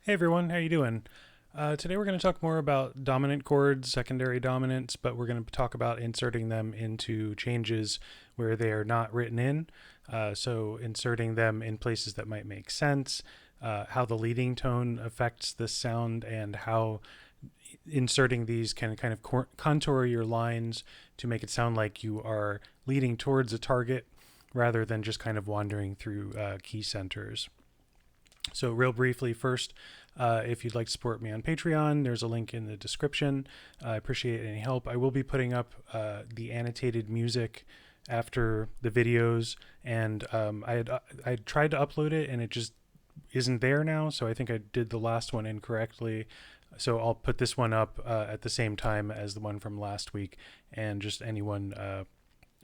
Hey everyone, how you doing? Today we're going to talk more about dominant chords, secondary dominants, but we're going to talk about inserting them into changes where they are not written in. So inserting them in places that might make sense, how the leading tone affects the sound, and how inserting these can kind of contour your lines to make it sound like you are leading towards a target rather than just kind of wandering through key centers. So real briefly, first, if you'd like to support me on Patreon, there's a link in the description. I appreciate any help. I will be putting up the annotated music after the videos, and I tried to upload it, and it just isn't there now. So I think I did the last one incorrectly. So I'll put this one up at the same time as the one from last week, and just anyone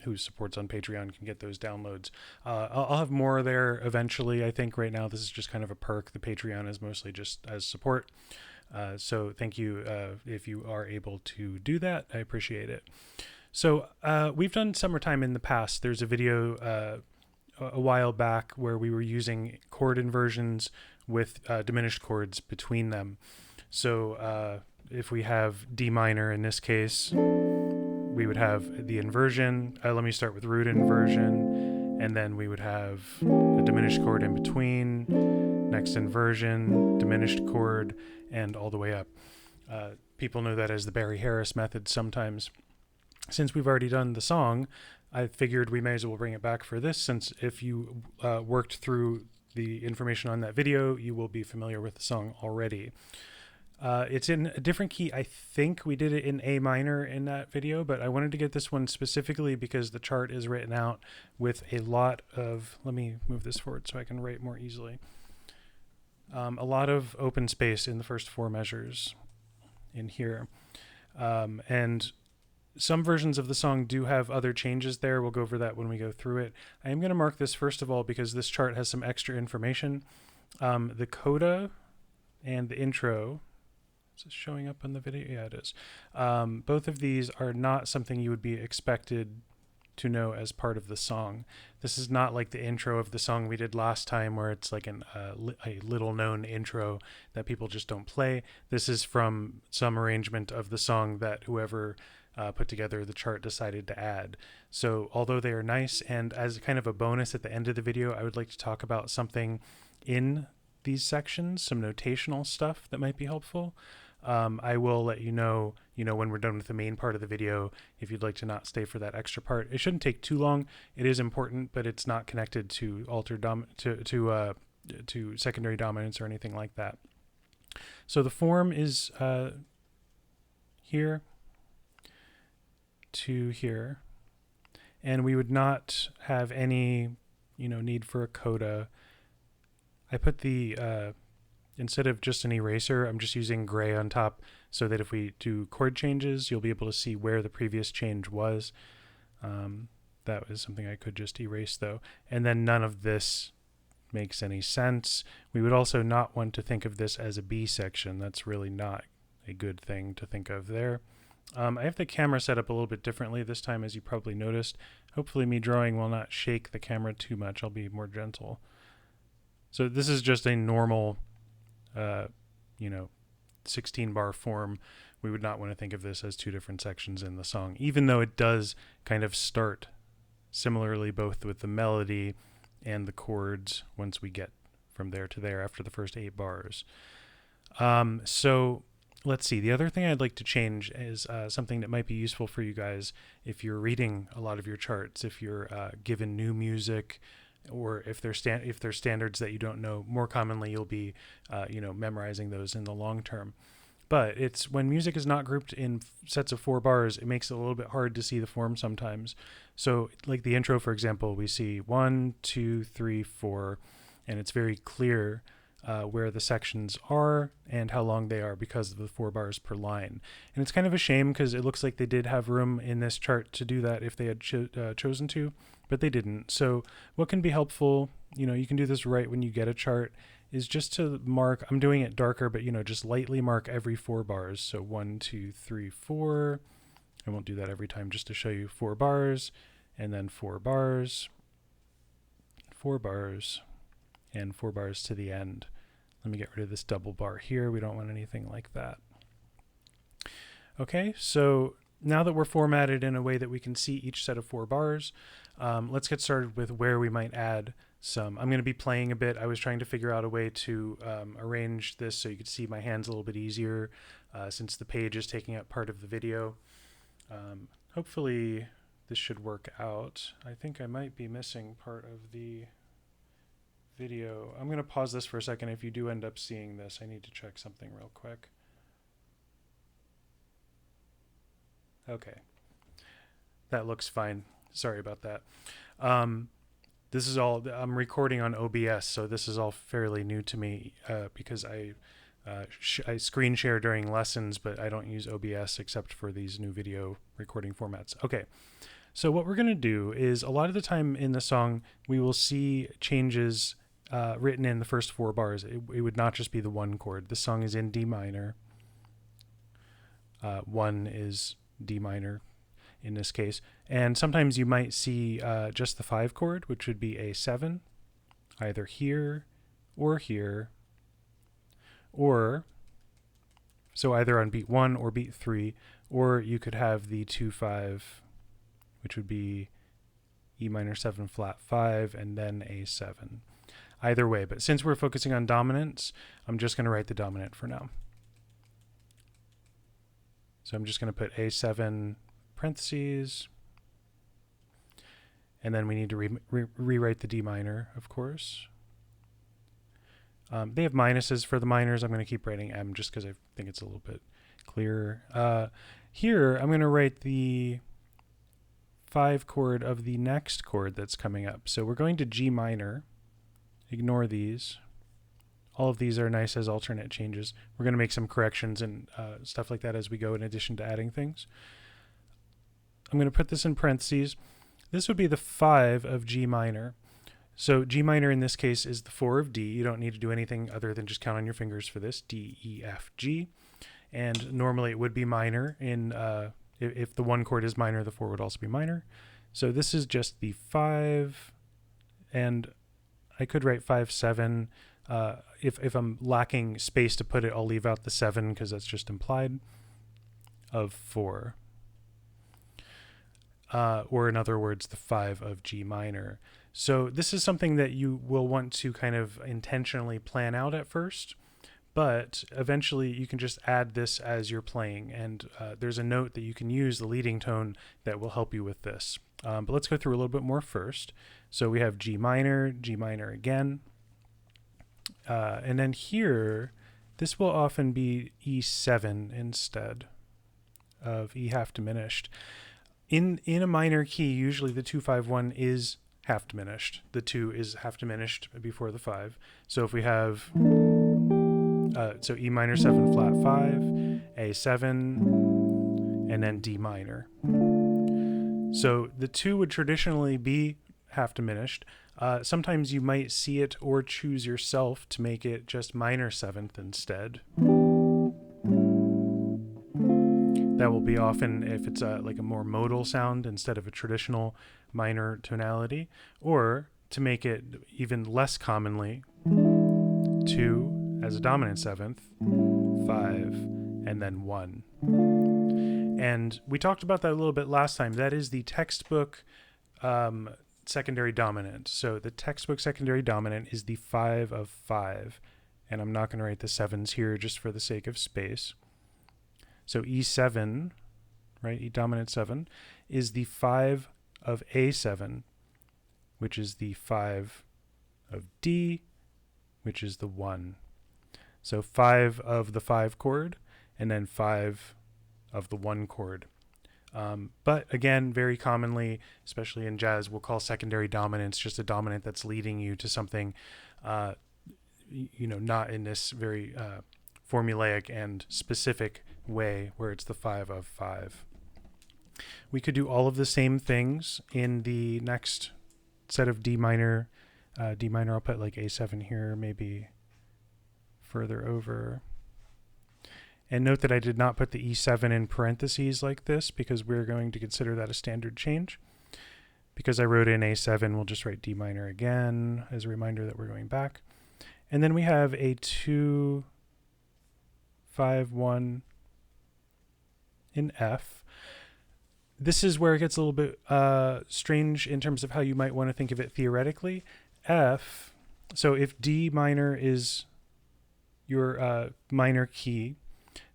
who supports on Patreon can get those downloads. I'll have more there eventually. I think right now this is just kind of a perk. The Patreon is mostly just as support. So thank you if you are able to do that. I appreciate it. So we've done Summertime in the past. There's a video a while back where we were using chord inversions with diminished chords between them. So if we have D minor in this case, we would have the inversion. Let me start with root inversion, and then we would have a diminished chord in between, next inversion, diminished chord, and all the way up. People know that as the Barry Harris method sometimes. Since we've already done the song, I figured we may as well bring it back for this, since if you worked through the information on that video, you will be familiar with the song already. It's in a different key. I think we did it in A minor in that video, but I wanted to get this one specifically because the chart is written out with a lot of, let me move this forward so I can write more easily. A lot of open space in the first four measures in here. And some versions of the song do have other changes there. We'll go over that when we go through it. I am going to mark this first of all because this chart has some extra information. The coda and the intro, is this showing up on the video? Yeah, it is. Both of these are not something you would be expected to know as part of the song. This is not like the intro of the song we did last time where it's like a little known intro that people just don't play. This is from some arrangement of the song that whoever put together the chart decided to add. So although they are nice, and as kind of a bonus at the end of the video, I would like to talk about something in these sections, some notational stuff that might be helpful. I will let you know, when we're done with the main part of the video, if you'd like to not stay for that extra part. It shouldn't take too long. It is important, but it's not connected to to secondary dominance or anything like that. So the form is here to here, and we would not have any, need for a coda. I put the instead of just an eraser, I'm just using gray on top so that if we do chord changes, you'll be able to see where the previous change was. That was something I could just erase though. And then none of this makes any sense. We would also not want to think of this as a B section. That's really not a good thing to think of there. I have the camera set up a little bit differently this time, as you probably noticed. Hopefully me drawing will not shake the camera too much. I'll be more gentle. So this is just a normal 16 bar form. We would not want to think of this as two different sections in the song, even though it does kind of start similarly both with the melody and the chords once we get from there to there after the first 8 bars. So let's see. The other thing I'd like to change is something that might be useful for you guys if you're reading a lot of your charts, if you're given new music, or if there's standards that you don't know. More commonly, you'll be, memorizing those in the long term. But it's when music is not grouped in sets of 4 bars, it makes it a little bit hard to see the form sometimes. So like the intro, for example, we see 1, 2, 3, 4, and it's very clear where the sections are and how long they are because of the 4 bars per line. And it's kind of a shame because it looks like they did have room in this chart to do that if they had chosen to, but they didn't. So what can be helpful, you can do this right when you get a chart, is just to mark, I'm doing it darker, but just lightly mark every 4 bars. So 1, 2, 3, 4. I won't do that every time, just to show you 4 bars, and then 4 bars, 4 bars, and 4 bars to the end. Let me get rid of this double bar here. We don't want anything like that. Okay, so now that we're formatted in a way that we can see each set of 4 bars, let's get started with where we might add some. I'm going to be playing a bit. I was trying to figure out a way to arrange this so you could see my hands a little bit easier since the page is taking up part of the video. Hopefully this should work out. I think I might be missing part of the video. I'm going to pause this for a second. If you do end up seeing this, I need to check something real quick. Okay, that looks fine. Sorry about that. This is all, I'm recording on OBS, so this is all fairly new to me because I screen share during lessons, but I don't use OBS except for these new video recording formats. Okay, so what we're going to do is a lot of the time in the song, we will see changes written in the first 4 bars. It would not just be the 1 chord. The song is in D minor. 1 is D minor in this case. And sometimes you might see just the 5 chord, which would be A7, either here, or so either on beat 1 or beat 3, or you could have the 2-5, which would be E minor 7 flat 5 and then A7. Either way, but since we're focusing on dominants, I'm just going to write the dominant for now. So I'm just going to put A7 parentheses, and then we need to rewrite the D minor, of course. They have minuses for the minors. I'm going to keep writing M just because I think it's a little bit clearer. Here, I'm going to write the 5 chord of the next chord that's coming up. So we're going to G minor. Ignore these. All of these are nice as alternate changes. We're going to make some corrections and stuff like that as we go, in addition to adding things. I'm going to put this in parentheses. This would be the 5 of G minor. So G minor in this case is the 4 of D. You don't need to do anything other than just count on your fingers for this. D, E, F, G. And normally it would be minor. If the 1 chord is minor, the 4 would also be minor. So this is just the 5, and I could write 5, 7. If I'm lacking space to put it, I'll leave out the 7 because that's just implied, of 4. Or in other words, the 5 of G minor. So this is something that you will want to kind of intentionally plan out at first, but eventually you can just add this as you're playing, and there's a note that you can use, the leading tone, that will help you with this. But let's go through a little bit more first. So we have G minor again. And then here, this will often be E7 instead of E half diminished. In a minor key, usually the 2-5-1 is half diminished. The 2 is half diminished before the 5. So if we have, so E minor 7 flat 5, A7, and then D minor. So the 2 would traditionally be half diminished. Sometimes you might see it or choose yourself to make it just minor 7th instead. That will be often if it's like a more modal sound instead of a traditional minor tonality, or to make it even less commonly, 2 as a dominant 7th, 5, and then 1. And we talked about that a little bit last time. That is the textbook secondary dominant. So the textbook secondary dominant is the 5 of 5. And I'm not going to write the 7s here just for the sake of space. So E7, right, E dominant 7, is the 5 of A7, which is the 5 of D, which is the 1. So 5 of the 5 chord, and then 5 of the 1 chord. But again, very commonly, especially in jazz, we'll call secondary dominance just a dominant that's leading you to something, not in this very formulaic and specific way where it's the 5 of 5. We could do all of the same things in the next set of D minor. D minor, I'll put like A7 here, maybe further over. And note that I did not put the E7 in parentheses like this because we're going to consider that a standard change. Because I wrote in A7, we'll just write D minor again as a reminder that we're going back. And then we have a 2, 5, 1 in F. This is where it gets a little bit strange in terms of how you might want to think of it theoretically. F, so if D minor is your minor key,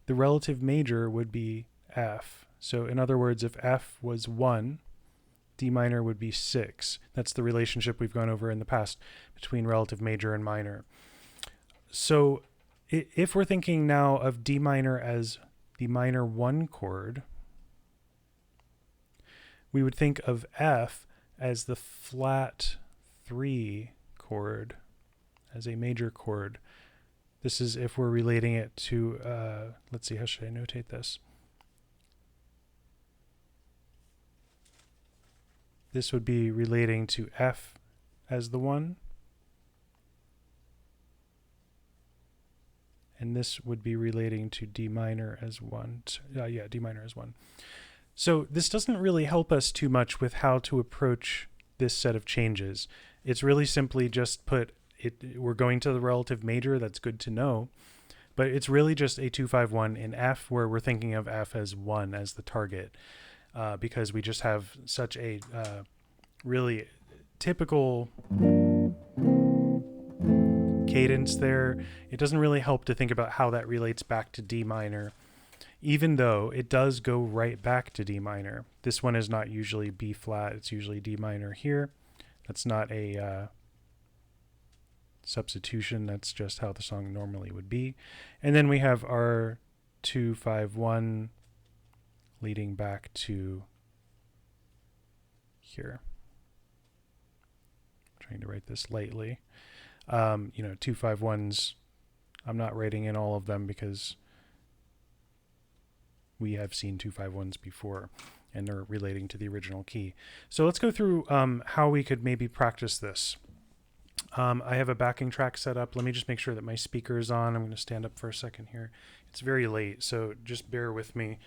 the relative major would be F. So in other words, if F was 1, D minor would be 6. That's the relationship we've gone over in the past between relative major and minor. So if we're thinking now of D minor as the minor 1 chord, we would think of F as the flat 3 chord, as a major chord. This is if we're relating it to, let's see, how should I notate this? This would be relating to F as the 1. And this would be relating to D minor as 1. D minor as 1. So this doesn't really help us too much with how to approach this set of changes. It's really simply just we're going to the relative major. That's good to know. But it's really just a 2, 5, 1 in F, where we're thinking of F as 1 as the target, because we just have such a really typical cadence there. It doesn't really help to think about how that relates back to D minor, even though it does go right back to D minor. This one is not usually B flat, it's usually D minor here. That's not a substitution, that's just how the song normally would be. And then we have our 2, 5, 1 leading back to here. I'm trying to write this lightly. 2, 5, 1s, I'm not writing in all of them because we have seen 2, 5, 1s before and they're relating to the original key. So let's go through how we could maybe practice this. I have a backing track set up. Let me just make sure that my speaker is on. I'm going to stand up for a second here. It's very late, so just bear with me,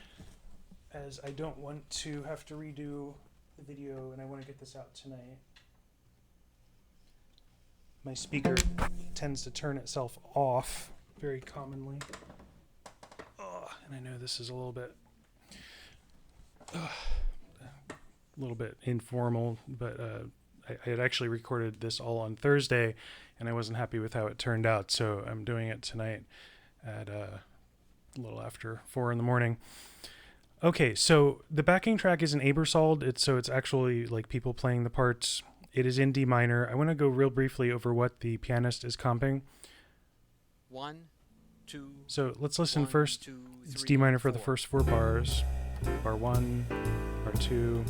as I don't want to have to redo the video and I want to get this out tonight. My speaker tends to turn itself off very commonly. And I know this is a little bit informal, but I had actually recorded this all on Thursday and I wasn't happy with how it turned out, so I'm doing it tonight at a little after 4 in the morning. Okay, so the backing track is an Ebersold. It's actually like people playing the parts. It is in D minor. I want to go real briefly over what the pianist is comping. 1, 2. So let's listen 1, first. 2, 3, it's D minor for 4. the first 4 bars. Bar 1, bar 2,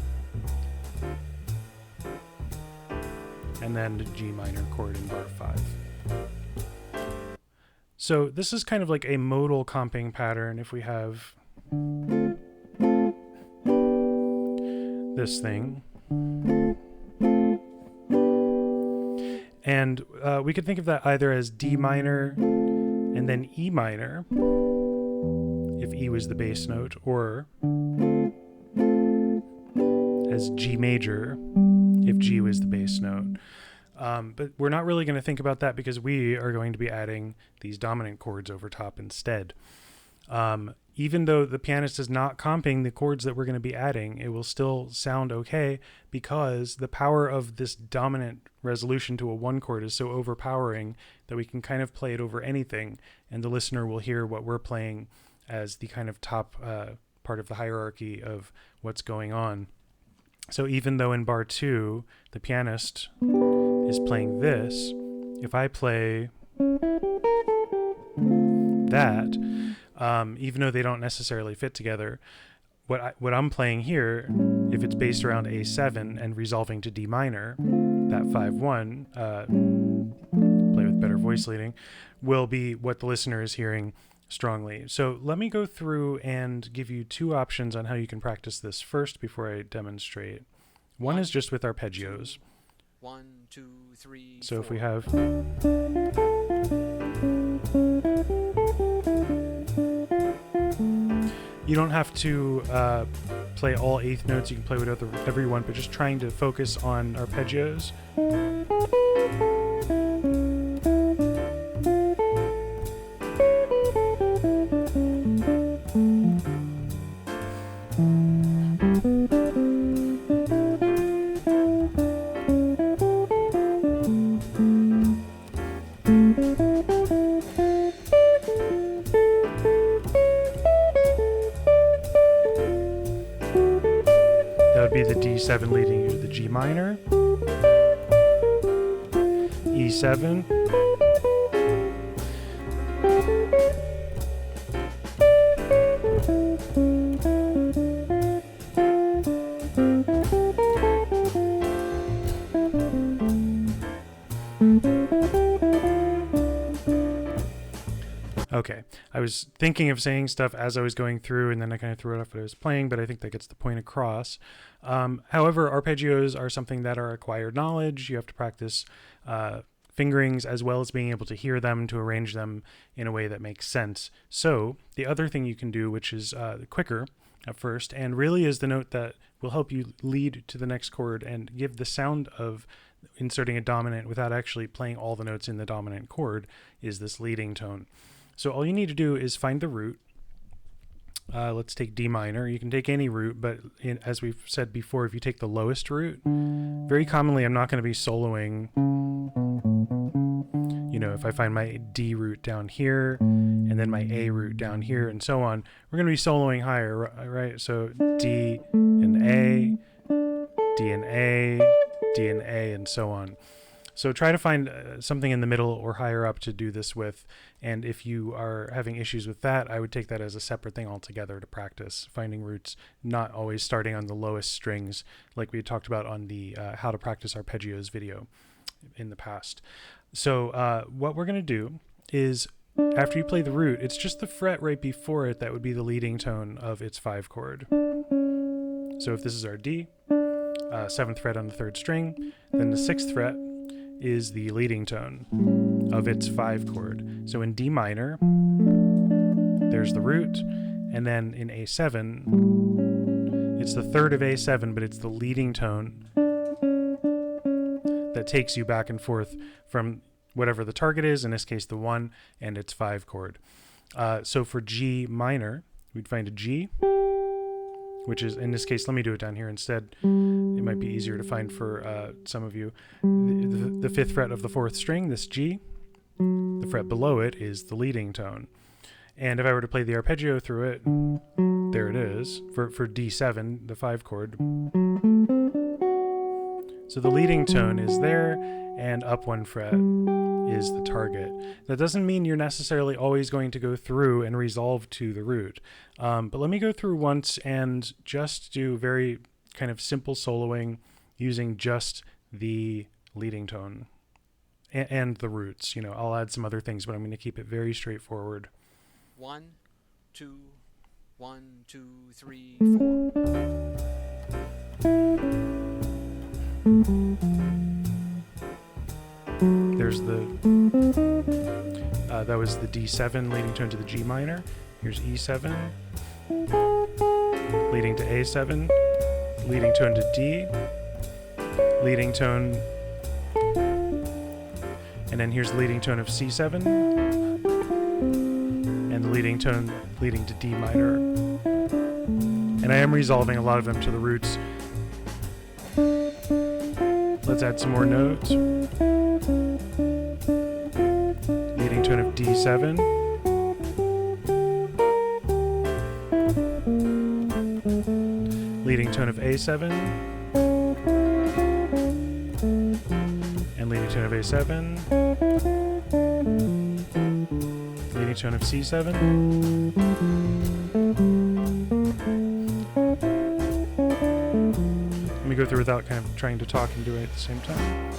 and then the G minor chord in bar 5. So this is kind of like a modal comping pattern. If we have this thing, and we could think of that either as D minor and then E minor, if E was the bass note, or as G major, if G was the bass note. But we're not really going to think about that because we are going to be adding these dominant chords over top instead. Even though the pianist is not comping the chords that we're going to be adding, it will still sound okay because the power of this dominant resolution to a 1 chord is so overpowering that we can kind of play it over anything, and the listener will hear what we're playing as the kind of top part of the hierarchy of what's going on. So even though in bar 2 the pianist is playing this, if I play that, even though they don't necessarily fit together, what I'm playing here, if it's based around A7 and resolving to D minor, that 5-1, play with better voice leading, will be what the listener is hearing strongly. So let me go through and give you 2 options on how you can practice this first before I demonstrate. One is just with arpeggios. 1, 2, 3. So 4. if we have you don't have to play all 8th notes. You can play whatever you want, but just trying to focus on arpeggios. E7 leading you to the G minor, E7, Okay, I was thinking of saying stuff as I was going through, and then I kind of threw it off what I was playing, but I think that gets the point across. However, arpeggios are something that are acquired knowledge. You have to practice fingerings as well as being able to hear them to arrange them in a way that makes sense. So the other thing you can do, which is quicker at first, and really is the note that will help you lead to the next chord and give the sound of inserting a dominant without actually playing all the notes in the dominant chord, is this leading tone. So all you need to do is find the root. Let's take D minor. You can take any root, but as we've said before, if you take the lowest root, very commonly I'm not going to be soloing. You know, if I find my D root down here and then my A root down here and so on, we're going to be soloing higher, right? So D and A, D and A, D and A, and so on. So try to find something in the middle or higher up to do this with. And if you are having issues with that, I would take that as a separate thing altogether to practice finding roots, not always starting on the lowest strings like we had talked about on the how to practice arpeggios video in the past. So what we're going to do is after you play the root, it's just the fret right before it that would be the leading tone of its 5 chord. So if this is our D, 7th fret on the 3rd string, then the 6th fret is the leading tone of its 5 chord. So in D minor, there's the root, and then in A7, it's the 3rd of A7, but it's the leading tone that takes you back and forth from whatever the target is, in this case the 1, and its 5 chord. So for G minor, we'd find a G, which is, in this case, let me do it down here instead. It might be easier to find for some of you. The 5th fret of the 4th string, this G, the fret below it is the leading tone. And if I were to play the arpeggio through it, there it is, for D7, the 5 chord. So the leading tone is there, and up 1 fret is the target. That doesn't mean you're necessarily always going to go through and resolve to the root. But let me go through once and just do very kind of simple soloing using just the leading tone and the roots. You know, I'll add some other things, but I'm going to keep it very straightforward. 1, 2, 1, 2, 3, 4. There's the, that was the D7 leading tone to the G minor. Here's E7, leading to A7, leading tone to D, leading tone, and then here's the leading tone of C7, and the leading tone leading to D minor. And I am resolving a lot of them to the roots. Let's add some more notes. Leading tone of D7. Leading tone of A7. And leading tone of A7. Leading tone of C7. Let me go through without kind of trying to talk and do it at the same time.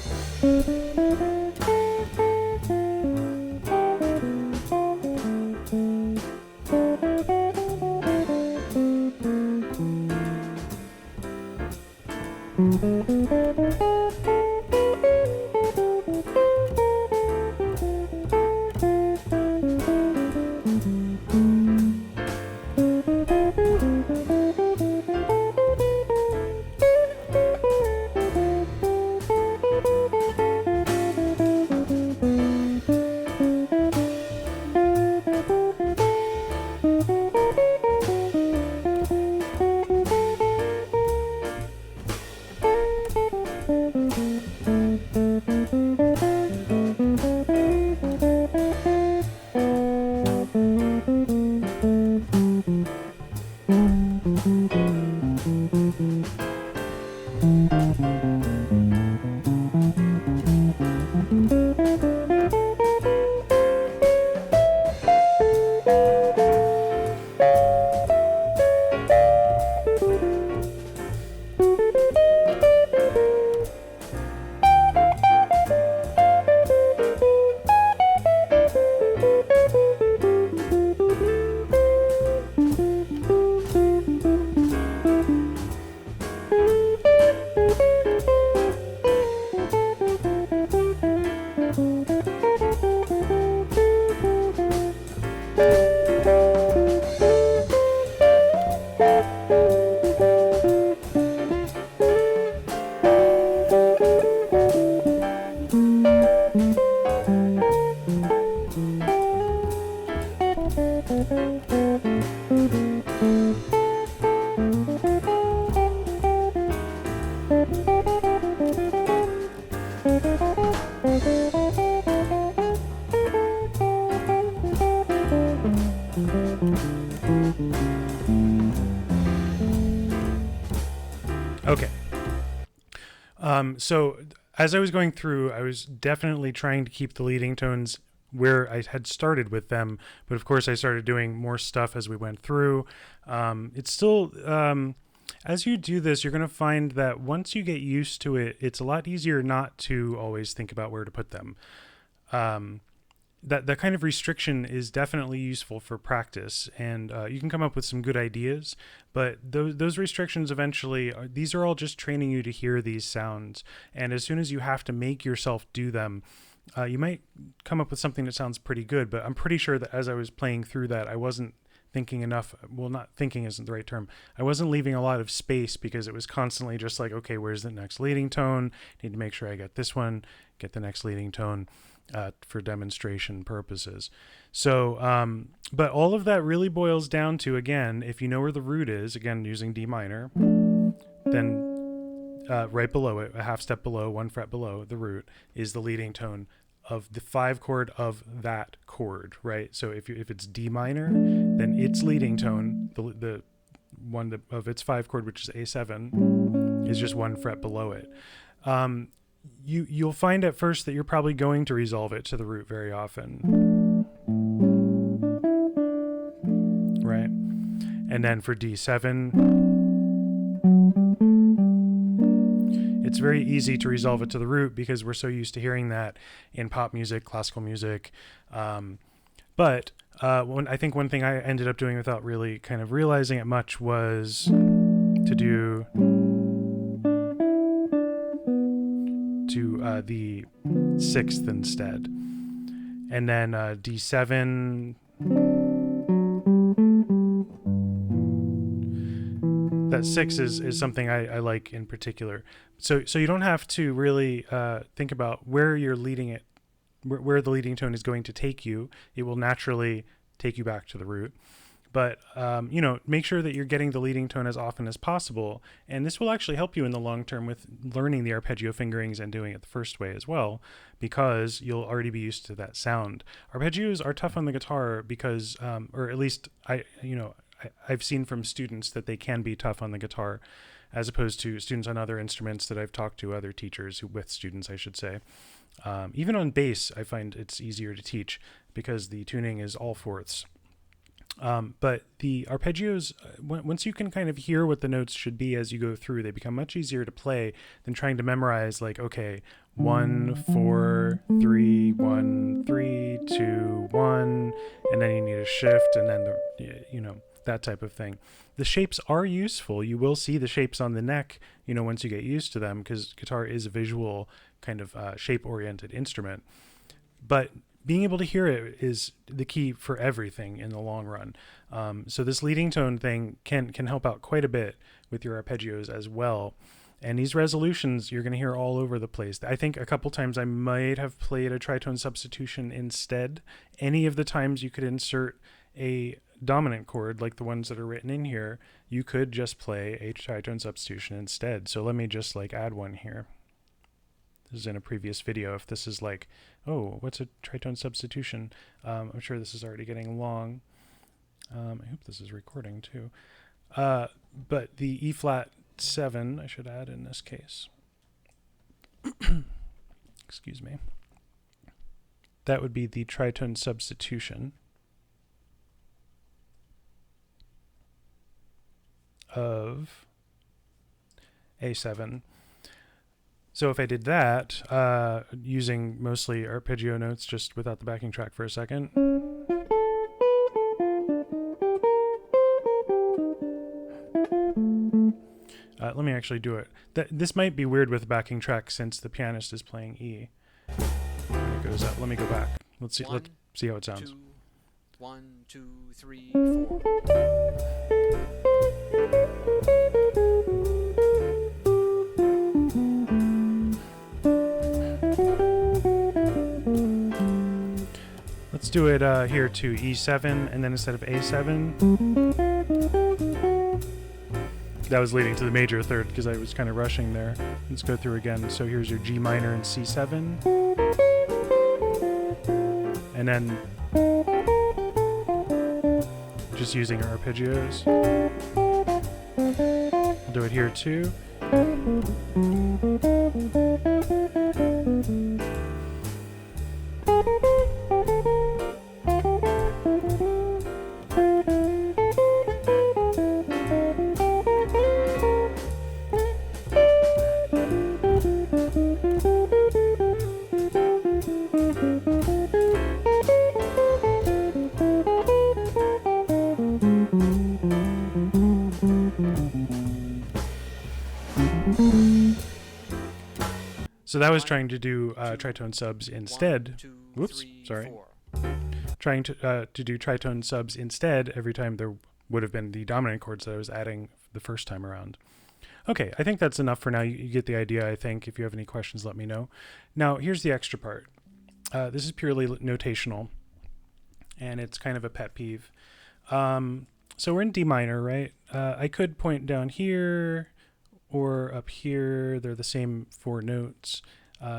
So as I was going through, I was definitely trying to keep the leading tones where I had started with them, but of course I started doing more stuff as we went through. It's still, as you do this, you're going to find that once you get used to it, it's a lot easier not to always think about where to put them. That kind of restriction is definitely useful for practice, and you can come up with some good ideas, but those restrictions eventually these are all just training you to hear these sounds, and as soon as you have to make yourself do them, you might come up with something that sounds pretty good. But I'm pretty sure that as I was playing through that, I wasn't thinking enough. Well, not thinking isn't the right term. I wasn't leaving a lot of space because it was constantly just like, okay, where's the next leading tone? Need to make sure I get this one, get the next leading tone. For demonstration purposes. So, but all of that really boils down to, again, if you know where the root is, again, using D minor, then right below it, a half step below, 1 fret below the root, is the leading tone of the 5 chord of that chord, right? So if it's D minor, then its leading tone, the one of its 5 chord, which is A7, is just 1 fret below it. You'll find at first that you're probably going to resolve it to the root very often, right? And then for D7, it's very easy to resolve it to the root because we're so used to hearing that in pop music, classical music. But I think one thing I ended up doing without really kind of realizing it much was to do the 6th instead, and then D7. That 6 is something I like in particular. So you don't have to really think about where you're leading it, where the leading tone is going to take you. It will naturally take you back to the root. But, make sure that you're getting the leading tone as often as possible. And this will actually help you in the long term with learning the arpeggio fingerings and doing it the first way as well, because you'll already be used to that sound. Arpeggios are tough on the guitar because, or at least I've seen from students that they can be tough on the guitar, as opposed to students on other instruments that I've talked to, other teachers with students, I should say. Even on bass, I find it's easier to teach because the tuning is all fourths. But the arpeggios, once you can kind of hear what the notes should be as you go through, they become much easier to play than trying to memorize, like, okay, 1, 4, 3, 1, 3, 2, 1, and then you need a shift, and then that type of thing. The shapes are useful. You will see the shapes on the neck, once you get used to them, because guitar is a visual kind of shape-oriented instrument. But being able to hear it is the key for everything in the long run. So this leading tone thing can help out quite a bit with your arpeggios as well. And these resolutions you're going to hear all over the place. I think a couple times I might have played a tritone substitution instead. Any of the times you could insert a dominant chord like the ones that are written in here, you could just play a tritone substitution instead. So let me just add one here. This is in a previous video. If this is like, oh, what's a tritone substitution? I'm sure this is already getting long. I hope this is recording too. But the E flat 7, I should add in this case. Excuse me. That would be the tritone substitution of A7. So if I did that, using mostly arpeggio notes, just without the backing track for a second. Let me actually do it. This might be weird with the backing track since the pianist is playing E. There it goes up. Let me go back. Let's see how it sounds. 1, 2, 3, 4. Let's do it here to E7, and then instead of A7, that was leading to the major third because I was kind of rushing there. Let's go through again. So here's your G minor and C7, and then just using our arpeggios. I'll do it here too. So that was trying to do tritone subs instead. 1, 2, Whoops, 3, sorry. 4. Trying to do tritone subs instead every time there would have been the dominant chords that I was adding the first time around. Okay, I think that's enough for now. You get the idea, I think. If you have any questions, let me know. Now, here's the extra part. This is purely notational, and it's kind of a pet peeve. So we're in D minor, right? I could point down here or up here. They're the same 4 notes.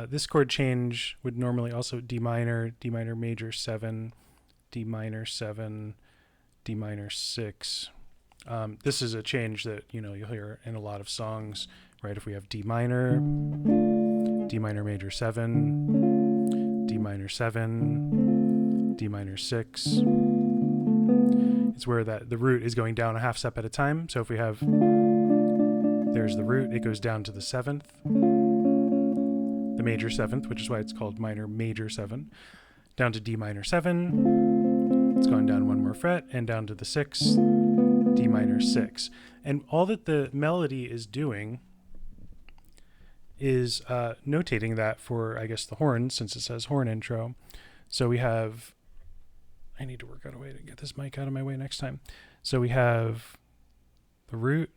This chord change would normally also D minor major 7, D minor 7, D minor 6. This is a change that you'll hear in a lot of songs, right? If we have D minor major 7, D minor 7, D minor 6, it's where the root is going down a half step at a time. So if we have, there's the root, it goes down to the 7th, the major 7th, which is why it's called minor major 7, down to D minor 7, it's gone down 1 more fret, and down to the 6th, D minor 6. And all that the melody is doing is notating that for, I guess, the horns, since it says horn intro. So we have, I need to work out a way to get this mic out of my way next time. So we have the root,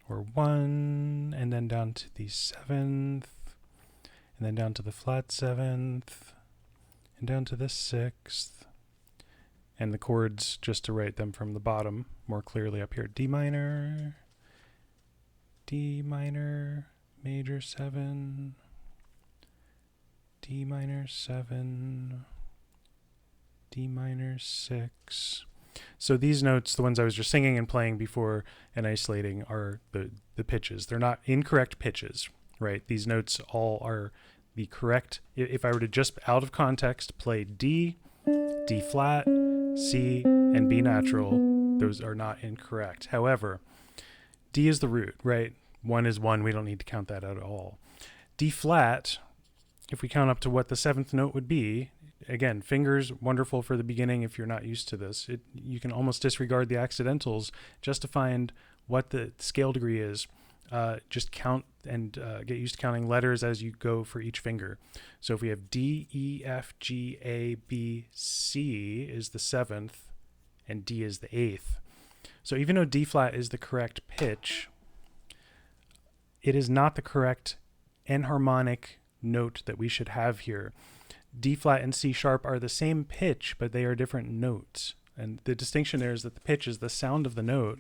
or 1, and then down to the 7th, and then down to the flat 7th, and down to the 6th. And the chords, just to write them from the bottom more clearly up here: D minor, major 7, D minor 7, D minor 6. So these notes, the ones I was just singing and playing before and isolating, are the pitches. They're not incorrect pitches, right? These notes all are the correct. If I were to just out of context play D, D flat, C, and B natural, those are not incorrect. However, D is the root, right? 1 is 1. We don't need to count that out at all. D flat, if we count up to what the 7th note would be, again, fingers, wonderful for the beginning if you're not used to this. You can almost disregard the accidentals just to find what the scale degree is. Just count and get used to counting letters as you go for each finger. So if we have D, E, F, G, A, B, C is the 7th, and D is the 8th. So even though D flat is the correct pitch, it is not the correct enharmonic note that we should have here. D flat and C sharp are the same pitch, but they are different notes. And the distinction there is that the pitch is the sound of the note,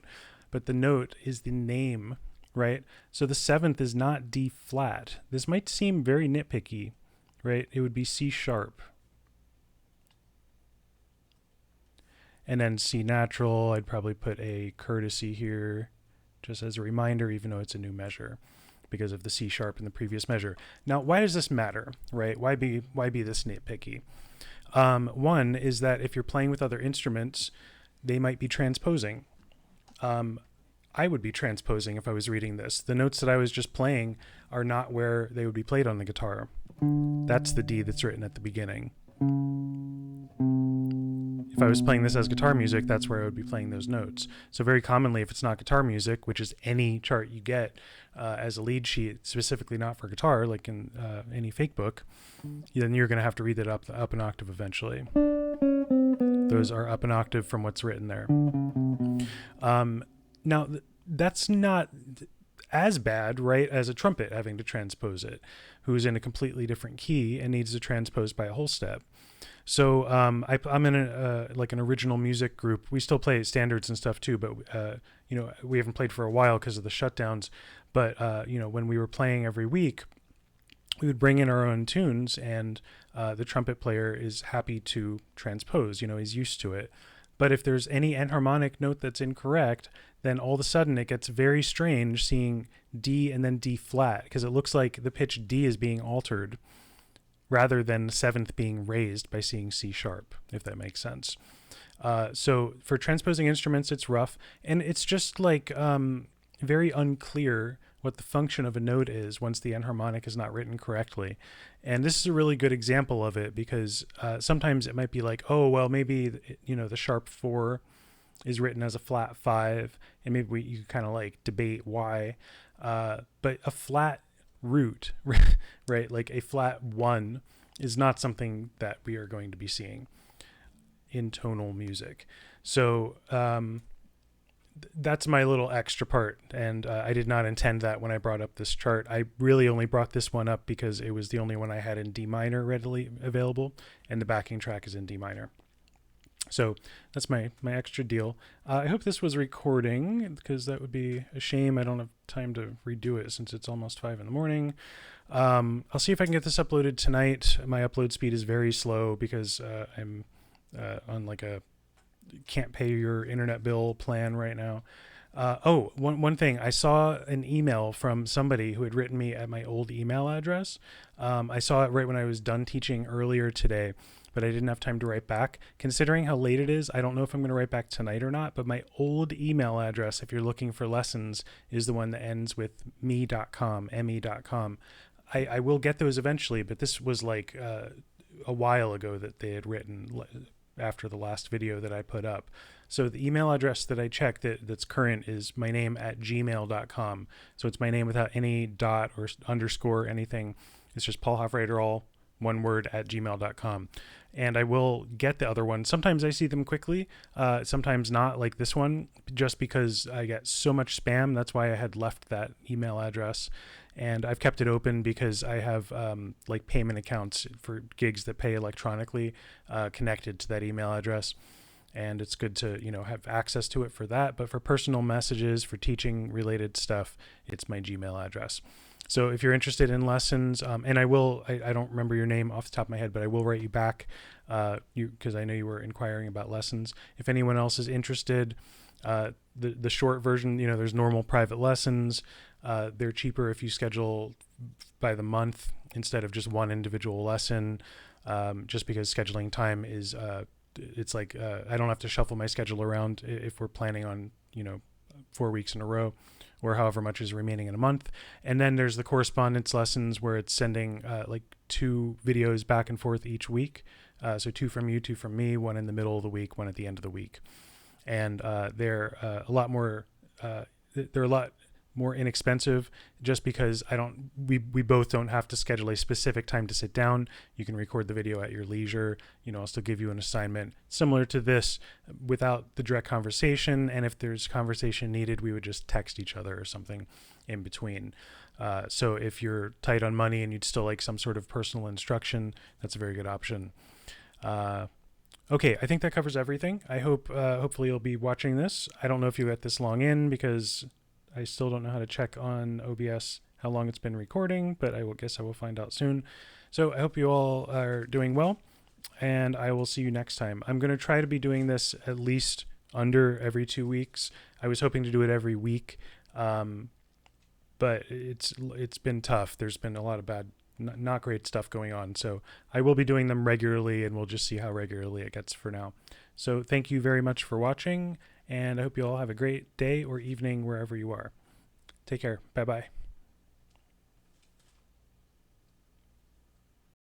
but the note is the name, right? So the 7th is not D flat. This might seem very nitpicky, right? It would be C sharp. And then C natural, I'd probably put a courtesy here just as a reminder, even though it's a new measure, because of the C sharp in the previous measure. Now, why does this matter, right? Why be this nitpicky? One is that if you're playing with other instruments, they might be transposing. I would be transposing if I was reading this. The notes that I was just playing are not where they would be played on the guitar. That's the D that's written at the beginning. If I was playing this as guitar music, that's where I would be playing those notes. So very commonly, if it's not guitar music, which is any chart you get as a lead sheet, specifically not for guitar, like in any fake book, then you're going to have to read that up an octave eventually. Those are up an octave from what's written there. Now, that's not as bad, right, as a trumpet having to transpose it, who's in a completely different key and needs to transpose by a whole step. So I'm in an original music group. We still play standards and stuff too, but we haven't played for a while because of the shutdowns. But when we were playing every week, we would bring in our own tunes, and the trumpet player is happy to transpose. He's used to it. But if there's any enharmonic note that's incorrect, then all of a sudden it gets very strange seeing D and then D flat, because it looks like the pitch D is being altered rather than the seventh being raised by seeing C sharp, if that makes sense. So for transposing instruments, it's rough, and it's just like very unclear what the function of a note is once the enharmonic is not written correctly. And this is a really good example of it, because sometimes it might be like, oh, well, maybe, the sharp 4 is written as a flat 5, and maybe you kind of like debate why. But a flat root, right, like a flat 1, is not something that we are going to be seeing in tonal music. So that's my little extra part, and I did not intend that when I brought up this chart. I really only brought this one up because it was the only one I had in D minor readily available, and the backing track is in D minor. So that's my extra deal. I hope this was recording, because that would be a shame. I don't have time to redo it since it's almost 5 in the morning. I'll see if I can get this uploaded tonight. My upload speed is very slow because I'm on like a can't pay your internet bill plan right now. One thing, I saw an email from somebody who had written me at my old email address. I saw it right when I was done teaching earlier today, but I didn't have time to write back. Considering how late it is, I don't know if I'm going to write back tonight or not, but my old email address, if you're looking for lessons, is the one that ends with me.com, me.com. I will get those eventually, but this was like a while ago that they had written after the last video that I put up. So the email address that I checked that's current is my name at gmail.com. So it's my name without any dot or underscore or anything. It's just Paul Hofreiter, one word, at gmail.com. And I will get the other one. Sometimes I see them quickly, sometimes not, like this one, just because I get so much spam. That's why I had left that email address. And I've kept it open because I have like payment accounts for gigs that pay electronically connected to that email address. And it's good to, have access to it for that. But for personal messages, for teaching related stuff, it's my Gmail address. So if you're interested in lessons, and I don't remember your name off the top of my head, but I will write you back because I know you were inquiring about lessons. If anyone else is interested, the short version, there's normal private lessons. They're cheaper if you schedule by the month instead of just one individual lesson, just because scheduling time is, it's like I don't have to shuffle my schedule around if we're planning on, 4 weeks in a row, or however much is remaining in a month. And then there's the correspondence lessons where it's sending like 2 videos back and forth each week. So 2 from you, 2 from me, 1 in the middle of the week, 1 at the end of the week. And they're a lot more inexpensive, just because we both don't have to schedule a specific time to sit down. You can record the video at your leisure. I'll still give you an assignment similar to this without the direct conversation. And if there's conversation needed, we would just text each other or something in between. So if you're tight on money and you'd still like some sort of personal instruction, that's a very good option. Okay, I think that covers everything. I hope, hopefully you'll be watching this. I don't know if you got this long in, because I still don't know how to check on OBS how long it's been recording, but I will find out soon. So I hope you all are doing well, and I will see you next time. I'm going to try to be doing this at least under every 2 weeks. I was hoping to do it every week, but it's been tough. There's been a lot of bad, not great stuff going on. So I will be doing them regularly, and we'll just see how regularly it gets for now. So thank you very much for watching, and I hope you all have a great day or evening wherever you are. Take care. Bye-bye.